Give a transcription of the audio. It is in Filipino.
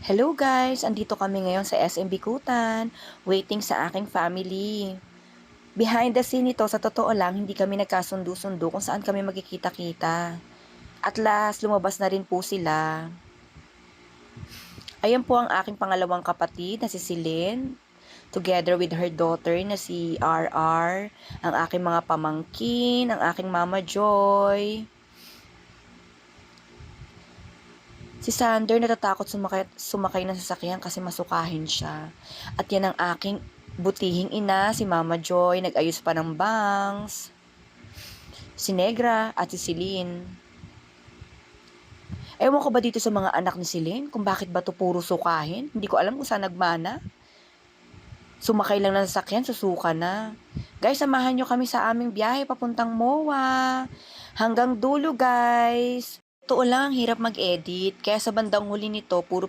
Hello guys! Andito kami ngayon sa SM Bikutan, waiting sa aking family. Behind the scene nito, sa totoo lang, hindi kami nagkasundo-sundo kung saan kami magkikita-kita. At last, lumabas na rin po sila. Ayan po ang aking pangalawang kapatid na si Celine, together with her daughter na si RR, ang aking mga pamangkin, ang aking mama Joy. Si Sander natatakot sumakay ng sasakyan kasi masukahin siya. At yan ang aking butihing ina, si Mama Joy, nag-ayos pa ng bangs. Si Negra at si Celine. Ewan ko ba dito sa mga anak ni Celine kung bakit ba to puro sukahin? Hindi ko alam kung saan nagmana. Sumakay lang ng sasakyan, susuka na. Guys, samahan nyo kami sa aming biyahe papuntang MOA. Hanggang dulo guys. Totoo lang, ang hirap mag-edit. Kaya sa bandang huli nito, puro